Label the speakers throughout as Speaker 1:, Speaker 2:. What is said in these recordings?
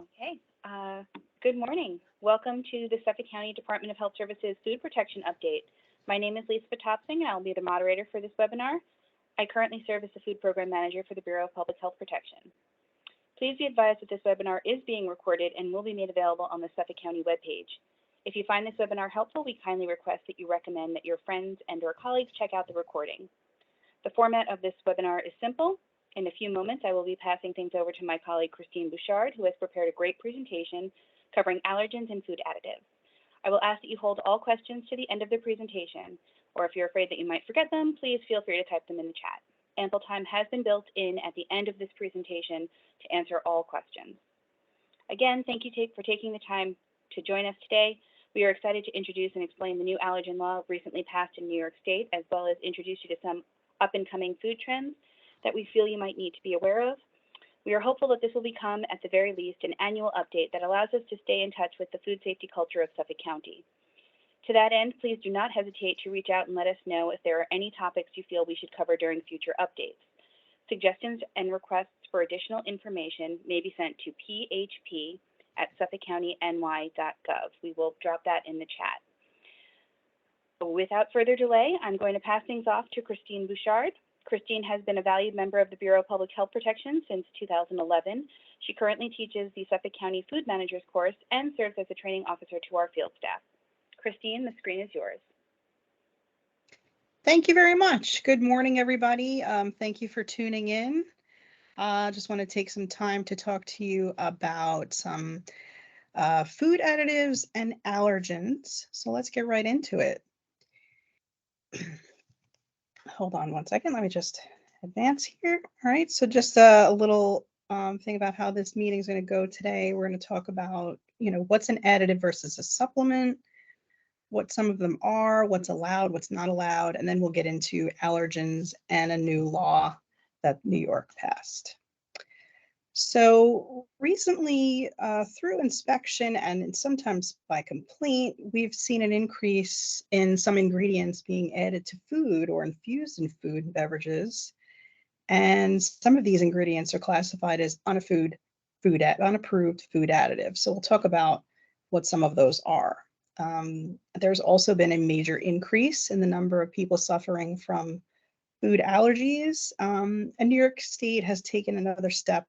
Speaker 1: Okay. Good morning. Welcome to the Suffolk County Department of Health Services Food Protection Update. My name is Lisa Patopsing, and I'll be the moderator for this webinar. I currently serve as the Food Program Manager for the Bureau of Public Health Protection. Please be advised that this webinar is being recorded and will be made available on the Suffolk County webpage. If you find this webinar helpful, we kindly request that you recommend that your friends and/or colleagues check out the recording. The format of this webinar is simple. In a few moments, I will be passing things over to my colleague, Christine Bouchard, who has prepared a great presentation covering allergens and food additives. I will ask that you hold all questions to the end of the presentation, or if you're afraid that you might forget them, please feel free to type them in the chat. Ample time has been built in at the end of this presentation to answer all questions. Again, thank you for taking the time to join us today. We are excited to introduce and explain the new allergen law recently passed in New York State, as well as introduce you to some up-and-coming food trends that we feel you might need to be aware of. We are hopeful that this will become, at the very least, an annual update that allows us to stay in touch with the food safety culture of Suffolk County. To that end, please do not hesitate to reach out and let us know if there are any topics you feel we should cover during future updates. Suggestions and requests for additional information may be sent to php@suffolkcountiny.gov. We will drop that in the chat. Without further delay, I'm going to pass things off to Christine Bouchard. Christine has been a valued member of the Bureau of Public Health Protection since 2011. She currently teaches the Suffolk County Food Managers course and serves as a training officer to our field staff. Christine, the screen is yours.
Speaker 2: Thank you very much. Good morning, everybody. Thank you for tuning in. I just want to take some time to talk to you about some food additives and allergens. So let's get right into it. Hold on one second. Let me just advance here. All right. So just a little thing about how this meeting is going to go today. We're going to talk about, what's an additive versus a supplement, what some of them are, what's allowed, what's not allowed, and then we'll get into allergens and a new law that New York passed. So recently, through inspection and sometimes by complaint, we've seen an increase in some ingredients being added to food or infused in food and beverages. And some of these ingredients are classified as unapproved food additives. So we'll talk about what some of those are. There's also been a major increase in the number of people suffering from food allergies, and New York State has taken another step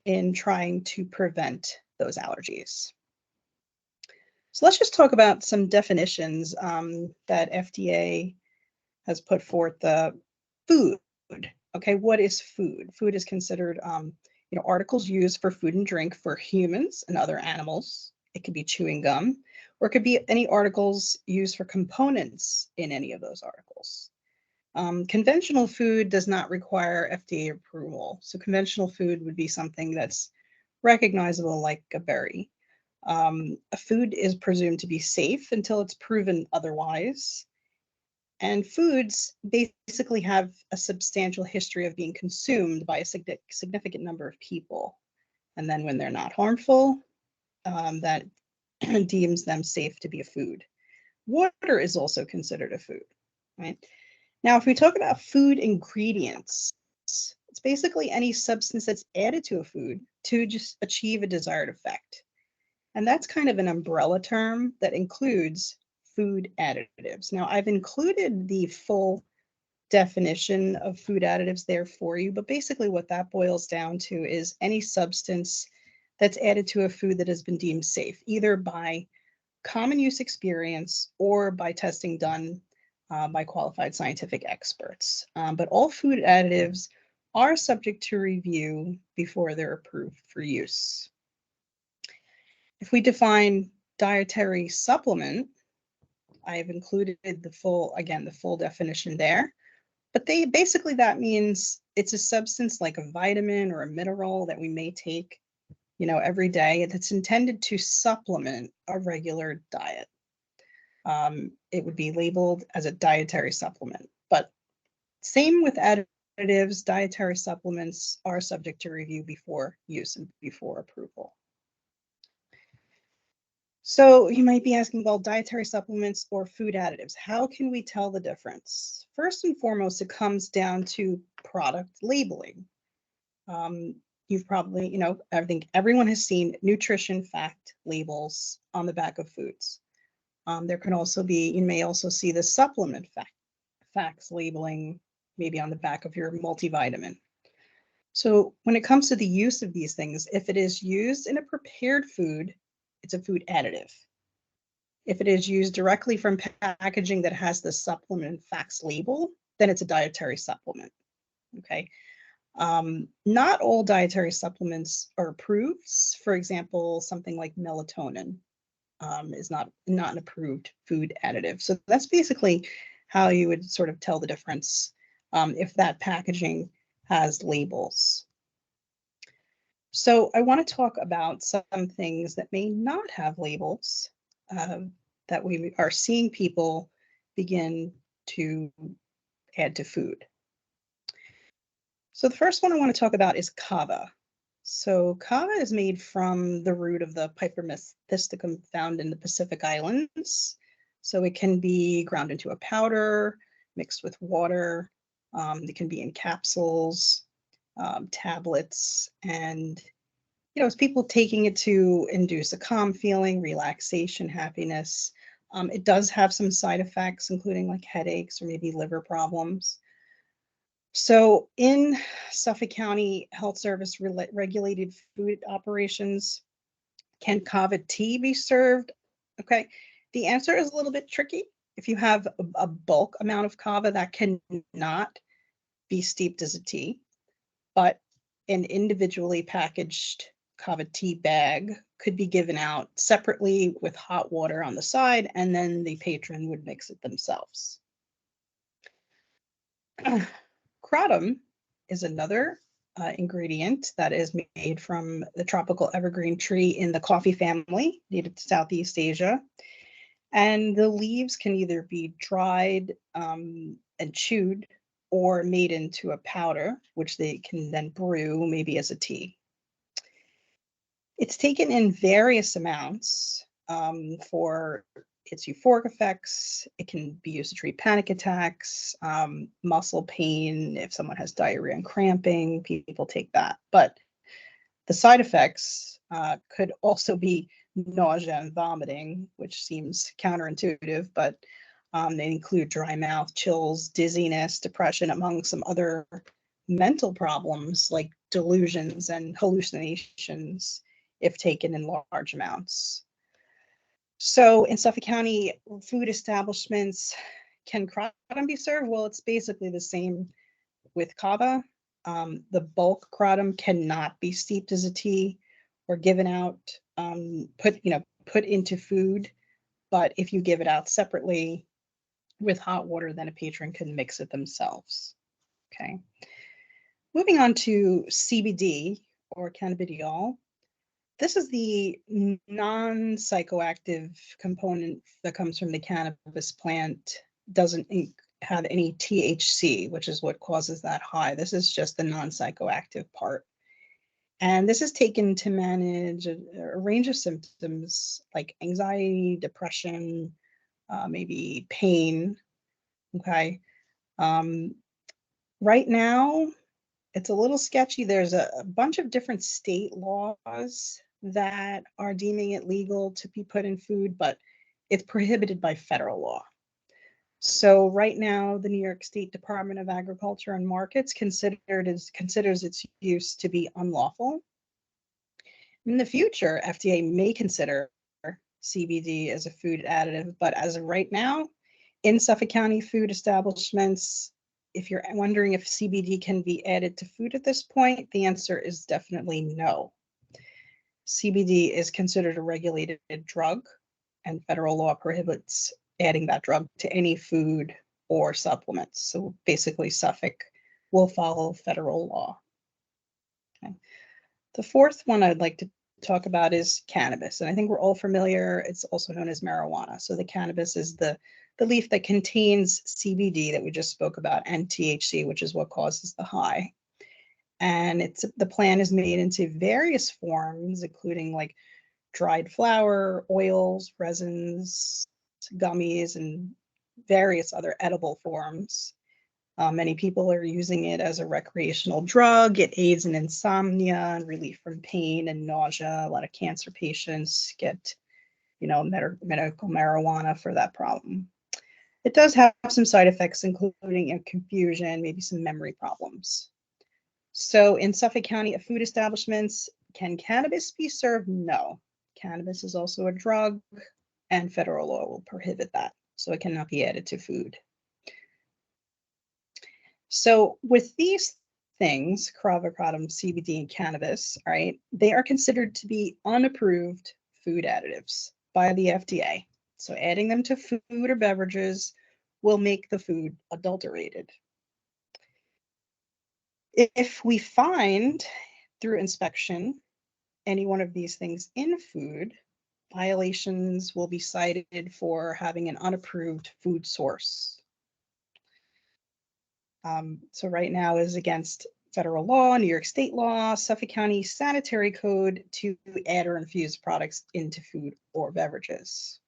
Speaker 2: in trying to prevent those allergies. So let's just talk about some definitions that FDA has put forth. Food. Okay, what is food? Food is considered, articles used for food and drink for humans and other animals. It could be chewing gum, or it could be any articles used for components in any of those articles. Conventional food does not require FDA approval. So conventional food would be something that's recognizable like a berry. A food is presumed to be safe until it's proven otherwise. And foods basically have a substantial history of being consumed by a significant number of people. And then when they're not harmful, that deems them safe to be a food. Water is also considered a food, right? Now, if we talk about food ingredients, it's basically any substance that's added to a food to just achieve a desired effect. And that's kind of an umbrella term that includes food additives. Now, I've included the full definition of food additives there for you, but basically what that boils down to is any substance that's added to a food that has been deemed safe, either by common use experience or by testing done by qualified scientific experts. But all food additives are subject to review before they're approved for use. If we define dietary supplement, I've included the full definition there. But that means it's a substance like a vitamin or a mineral that we may take, every day that's intended to supplement a regular diet. It would be labeled as a dietary supplement, but same with additives, dietary supplements are subject to review before use and before approval. So you might be asking, well, dietary supplements or food additives, how can we tell the difference? First and foremost, it comes down to product labeling. You've probably, I think everyone has seen nutrition fact labels on the back of foods. There can also be, you may also see the supplement facts labeling maybe on the back of your multivitamin. So when it comes to the use of these things, if it is used in a prepared food, it's a food additive. If it is used directly from packaging that has the supplement facts label, then it's a dietary supplement. Okay. Not all dietary supplements are approved. For example, something like melatonin is not an approved food additive. So that's basically how you would sort of tell the difference if that packaging has labels. So I want to talk about some things that may not have labels that we are seeing people begin to add to food. So the first one I want to talk about is kava. So kava is made from the root of the Piper methysticum found in the Pacific Islands. So it can be ground into a powder, mixed with water. It can be in capsules, tablets, and as people taking it to induce a calm feeling, relaxation, happiness. It does have some side effects, including like headaches or maybe liver problems. So in Suffolk County Health Service regulated food operations, can kava tea be served? Okay, the answer is a little bit tricky. If you have a bulk amount of kava, that cannot be steeped as a tea, but an individually packaged kava tea bag could be given out separately with hot water on the side, and then the patron would mix it themselves. Kratom is another ingredient that is made from the tropical evergreen tree in the coffee family, native to Southeast Asia. And the leaves can either be dried and chewed or made into a powder, which they can then brew maybe as a tea. It's taken in various amounts for its euphoric effects. It can be used to treat panic attacks, muscle pain. If someone has diarrhea and cramping, people take that. But the side effects could also be nausea and vomiting, which seems counterintuitive, but they include dry mouth, chills, dizziness, depression, among some other mental problems like delusions and hallucinations if taken in large amounts. So in Suffolk County, food establishments, can kratom be served? Well, it's basically the same with kava. The bulk kratom cannot be steeped as a tea or given out, put into food. But if you give it out separately with hot water, then a patron can mix it themselves. Okay. Moving on to CBD or cannabidiol. This is the non-psychoactive component that comes from the cannabis plant. Doesn't have any THC, which is what causes that high. This is just the non-psychoactive part. And this is taken to manage a range of symptoms like anxiety, depression, maybe pain. Okay. Right now, it's a little sketchy. There's a bunch of different state laws that are deeming it legal to be put in food, but it's prohibited by federal law. So right now, the New York State Department of Agriculture and Markets considers its use to be unlawful. In the future, FDA may consider CBD as a food additive, but as of right now, in Suffolk County food establishments, if you're wondering if CBD can be added to food at this point, the answer is definitely no. CBD is considered a regulated drug, and federal law prohibits adding that drug to any food or supplements. So basically, Suffolk will follow federal law. Okay. The fourth one I'd like to talk about is cannabis. And I think we're all familiar. It's also known as marijuana. So the cannabis is the leaf that contains CBD that we just spoke about and THC, which is what causes the high. And the plant is made into various forms, including like dried flower, oils, resins, gummies, and various other edible forms. Many people are using it as a recreational drug. It aids in insomnia and relief from pain and nausea. A lot of cancer patients get, medical marijuana for that problem. It does have some side effects, including confusion, maybe some memory problems. So in Suffolk County food establishments, can cannabis be served? No. Cannabis is also a drug, and federal law will prohibit that. So it cannot be added to food. So with these things, carboplatin, CBD, and cannabis, all right, they are considered to be unapproved food additives by the FDA. So adding them to food or beverages will make the food adulterated. If we find through inspection any one of these things in food, violations will be cited for having an unapproved food source. So right now is against federal law, New York state law, Suffolk County sanitary code to add or infuse products into food or beverages.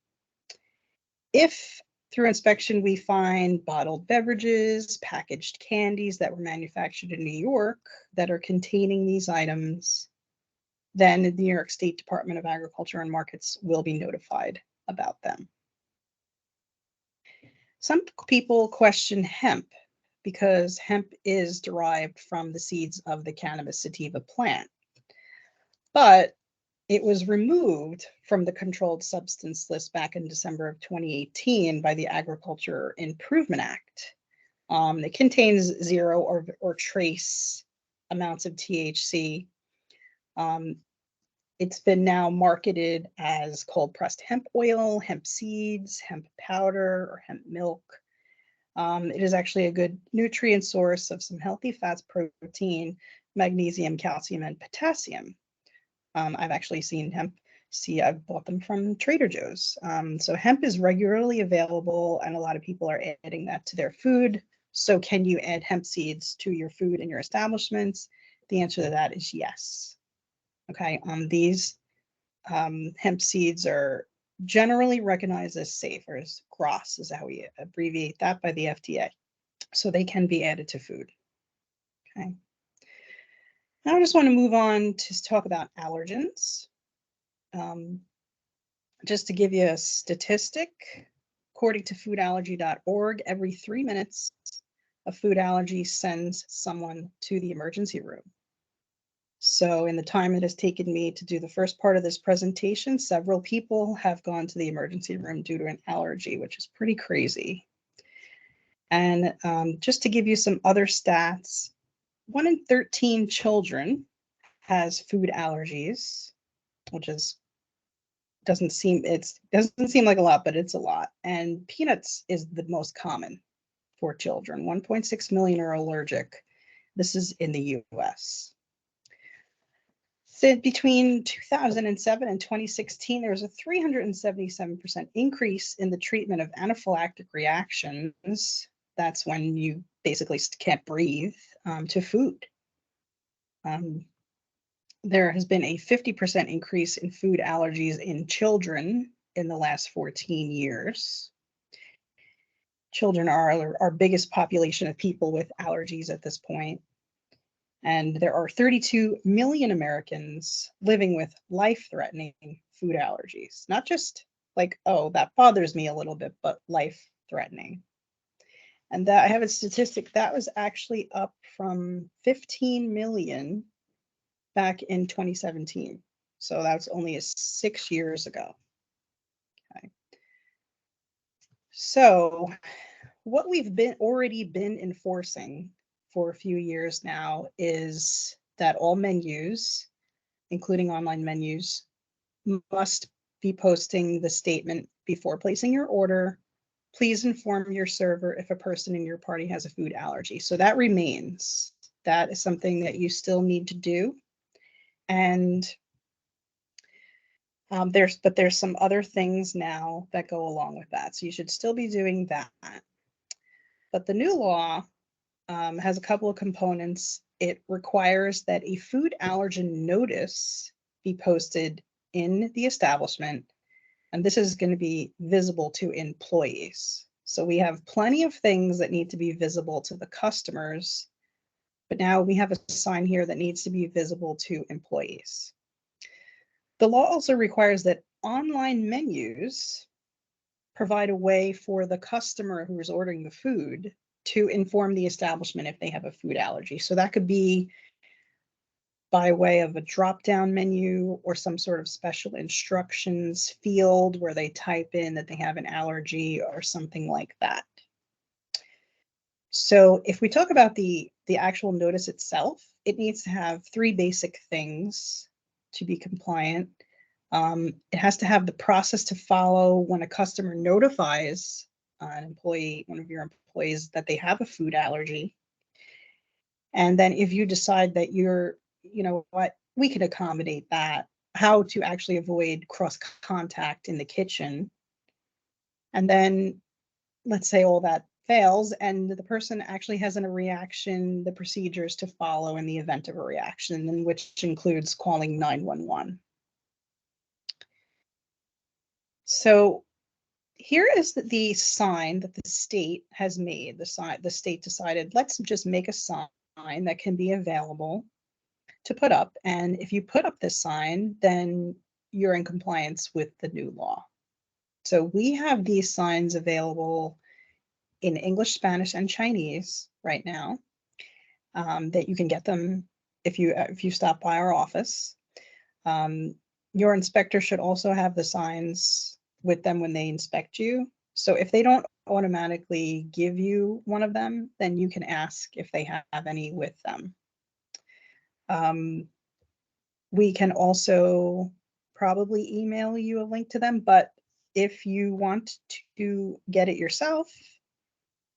Speaker 2: If through inspection we find bottled beverages, packaged candies that were manufactured in New York that are containing these items, then the New York State Department of Agriculture and Markets will be notified about them. Some people question hemp because hemp is derived from the seeds of the cannabis sativa plant, but it was removed from the controlled substance list back in December of 2018 by the Agriculture Improvement Act. It contains zero or trace amounts of THC. It's been now marketed as cold pressed hemp oil, hemp seeds, hemp powder, or hemp milk. It is actually a good nutrient source of some healthy fats, protein, magnesium, calcium, and potassium. I've actually seen hemp. I've bought them from Trader Joe's. So hemp is regularly available, and a lot of people are adding that to their food. So can you add hemp seeds to your food in your establishments? The answer to that is yes. Okay, these hemp seeds are generally recognized as safe, or as GRAS is how we abbreviate that by the FDA. So they can be added to food. Okay. Now I just want to move on to talk about allergens. Just to give you a statistic, according to foodallergy.org, every 3 minutes, a food allergy sends someone to the emergency room. So in the time it has taken me to do the first part of this presentation, several people have gone to the emergency room due to an allergy, which is pretty crazy. And just to give you some other stats, 1 in 13 children has food allergies, which doesn't seem like a lot, but it's a lot. And peanuts is the most common for children. 1.6 million are allergic. This is in the US. So between 2007 and 2016, there was a 377% increase in the treatment of anaphylactic reactions. That's when you basically can't breathe, to food. There has been a 50% increase in food allergies in children in the last 14 years. Children are our biggest population of people with allergies at this point. And there are 32 million Americans living with life-threatening food allergies. Not just like, oh, that bothers me a little bit, but life-threatening. And that I have a statistic that was actually up from 15 million back in 2017. So that was only 6 years ago. Okay. So what we've already been enforcing for a few years now is that all menus, including online menus, must be posting the statement before placing your order. Please inform your server if a person in your party has a food allergy. So that remains. That is something that you still need to do. And there's some other things now that go along with that. So you should still be doing that. But the new law has a couple of components. It requires that a food allergen notice be posted in the establishment, and this is going to be visible to employees. So we have plenty of things that need to be visible to the customers, but now we have a sign here that needs to be visible to employees. The law also requires that online menus provide a way for the customer who is ordering the food to inform the establishment if they have a food allergy. So that could be by way of a drop-down menu or some sort of special instructions field where they type in that they have an allergy or something like that. So if we talk about the actual notice itself, it needs to have three basic things to be compliant. It has to have the process to follow when a customer notifies an employee, one of your employees, that they have a food allergy. And then if you decide that you know what, we can accommodate that, how to actually avoid cross contact in the kitchen. And then let's say all that fails and the person actually has a reaction, the procedures to follow in the event of a reaction, and which includes calling 911. So here is the sign that the state has made. The state decided, let's just make a sign that can be available to put up. And if you put up this sign, then you're in compliance with the new law. So we have these signs available in English, Spanish, and Chinese right now, that you can get them if you stop by our office. Your inspector should also have the signs with them when they inspect you. So if they don't automatically give you one of them, then you can ask if they have any with them. We can also probably email you a link to them, but if you want to get it yourself,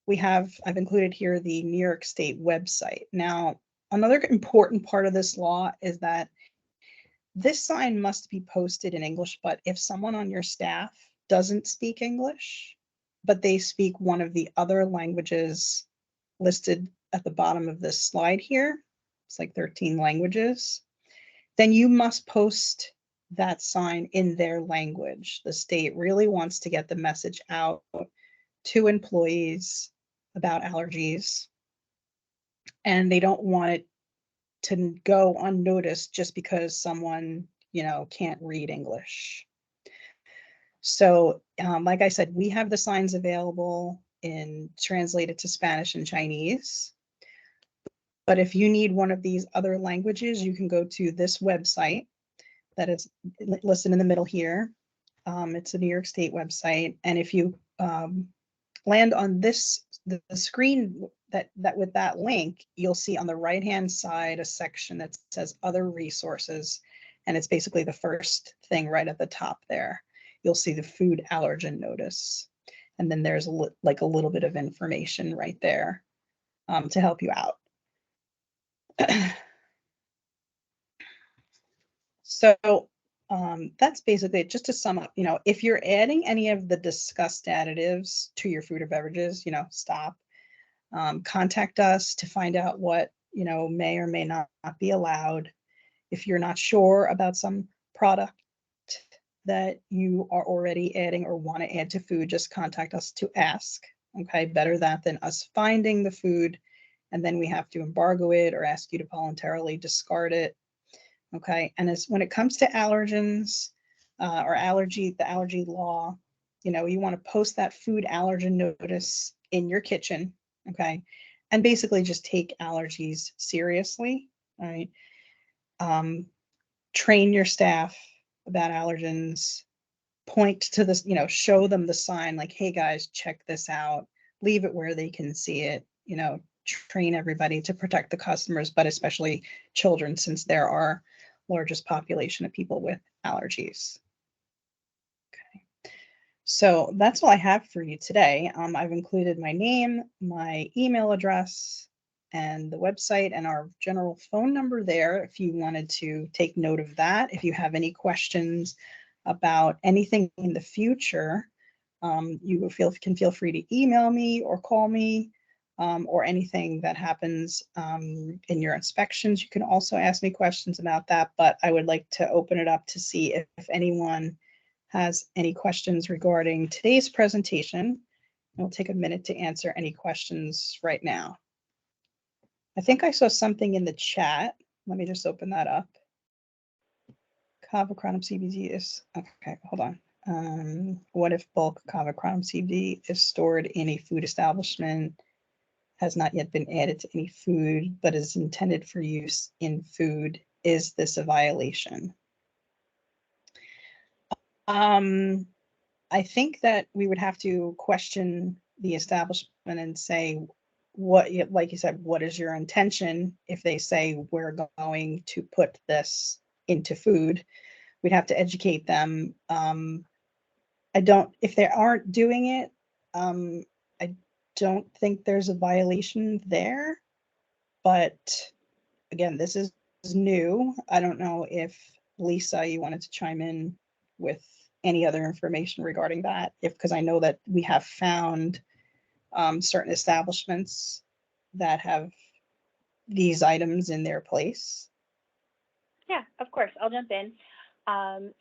Speaker 2: I've included here the New York State website. Now, another important part of this law is that this sign must be posted in English, but if someone on your staff doesn't speak English, but they speak one of the other languages listed at the bottom of this slide here, it's like 13 languages, then you must post that sign in their language. The state really wants to get the message out to employees about allergies, and they don't want it to go unnoticed just because someone, can't read English. So, like I said, we have the signs available in translated to Spanish and Chinese. But if you need one of these other languages, you can go to this website that is listed in the middle here. It's a New York State website. And if you land on the screen that with that link, you'll see on the right-hand side a section that says other resources. And it's basically the first thing right at the top there. You'll see the food allergen notice. And then there's like a little bit of information right there to help you out. So that's basically it. Just to sum up, if you're adding any of the discussed additives to your food or beverages, stop. Contact us to find out what, may or may not be allowed. If you're not sure about some product that you are already adding or want to add to food, just contact us to ask. Okay, better that than us finding the food and then we have to embargo it or ask you to voluntarily discard it. Okay, and when it comes to allergens or the allergy law, you want to post that food allergen notice in your kitchen. Okay, and basically just take allergies seriously. All right, train your staff about allergens. Point to this, show them the sign like, hey guys, check this out. Leave it where they can see it. Train everybody to protect the customers, but especially children, since there are largest population of people with allergies. Okay, so that's all I have for you today. I've included my name, my email address, and the website and our general phone number there if you wanted to take note of that. If you have any questions about anything in the future, you can feel free to email me or call me. Or anything that happens in your inspections. You can also ask me questions about that, but I would like to open it up to see if anyone has any questions regarding today's presentation We'll take a minute to answer any questions right now. I think I saw something in the chat. Let me just open that up. Cavacronum CBD is, okay, hold on. What if bulk cavacronum CBD is stored in a food establishment, has not yet been added to any food, but is intended for use in food? Is this a violation? I think that we would have to question the establishment and say, what, like you said, what is your intention? If they say we're going to put this into food, we'd have to educate them. If they aren't doing it, I don't think there's a violation there. But again, this is new. I don't know if Lisa, you wanted to chime in with any other information regarding that, because I know that we have found certain establishments that have these items in their place.
Speaker 1: Yeah, of course, I'll jump in.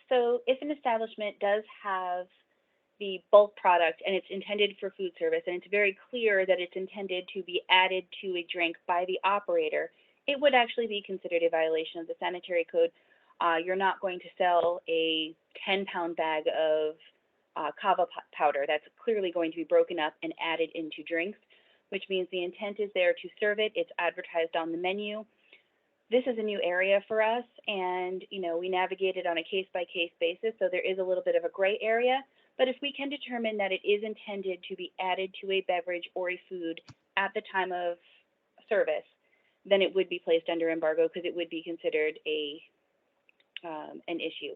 Speaker 1: So if an establishment does have the bulk product and it's intended for food service and it's very clear that it's intended to be added to a drink by the operator, it would actually be considered a violation of the sanitary code. You're not going to sell a 10-pound bag of kava powder. That's clearly going to be broken up and added into drinks, which means the intent is there to serve it. It's advertised on the menu. This is a new area for us, and we navigate it on a case-by-case basis, so there is a little bit of a gray area. But if we can determine that it is intended to be added to a beverage or a food at the time of service, then it would be placed under embargo because it would be considered an issue.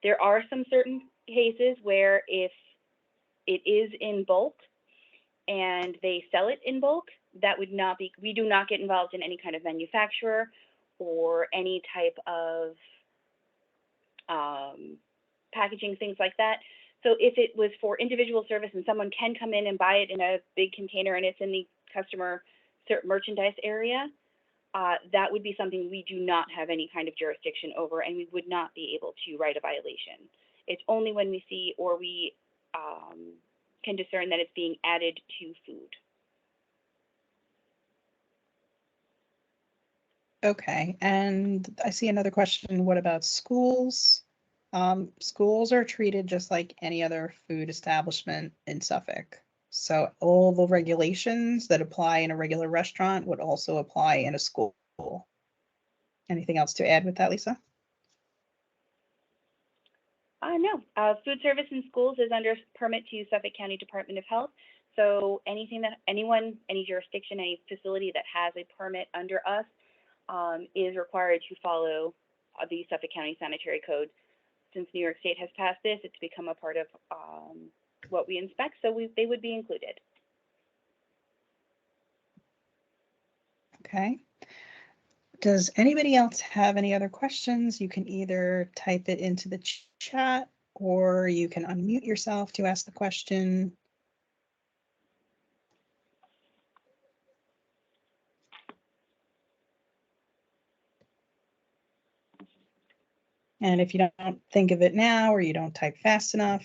Speaker 1: There are some certain cases where if it is in bulk and they sell it in bulk, that would not be, we do not get involved in any kind of manufacturer or any type of packaging, things like that. So if it was for individual service and someone can come in and buy it in a big container and it's in the customer merchandise area, that would be something we do not have any kind of jurisdiction over, and we would not be able to write a violation. It's only when we see or we can discern that it's being added to food.
Speaker 2: Okay, and I see another question. What about schools? Schools are treated just like any other food establishment in Suffolk. So all the regulations that apply in a regular restaurant would also apply in a school. Anything else to add with that, Lisa?
Speaker 1: No. Food service in schools is under permit to Suffolk County Department of Health. So anything that any jurisdiction, any facility that has a permit under us is required to follow the Suffolk County Sanitary Code. Since New York State has passed this, it's become a part of what we inspect, so they would be included.
Speaker 2: Okay. Does anybody else have any other questions? You can either type it into the chat or you can unmute yourself to ask the question. And if you don't think of it now or you don't type fast enough,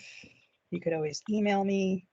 Speaker 2: you could always email me.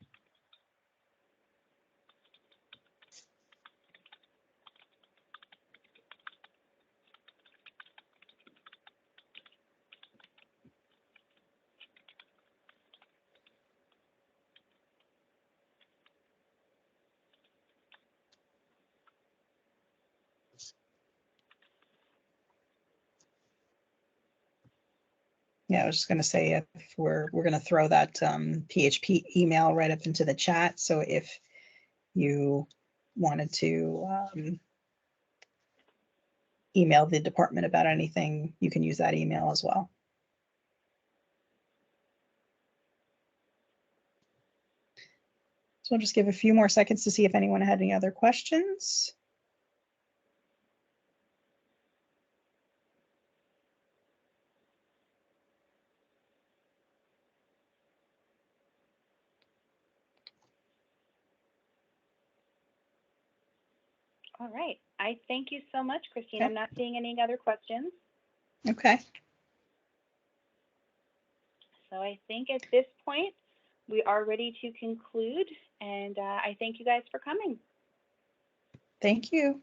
Speaker 2: Yeah, I was just going to say if we're going to throw that PHP email right up into the chat. So if you wanted to email the department about anything, you can use that email as well. So I'll just give a few more seconds to see if anyone had any other questions.
Speaker 1: All right. I thank you so much, Christine.
Speaker 2: Okay.
Speaker 1: I'm not seeing any other questions.
Speaker 2: Okay.
Speaker 1: So I think at this point, we are ready to conclude and and I thank you guys for coming.
Speaker 2: Thank you.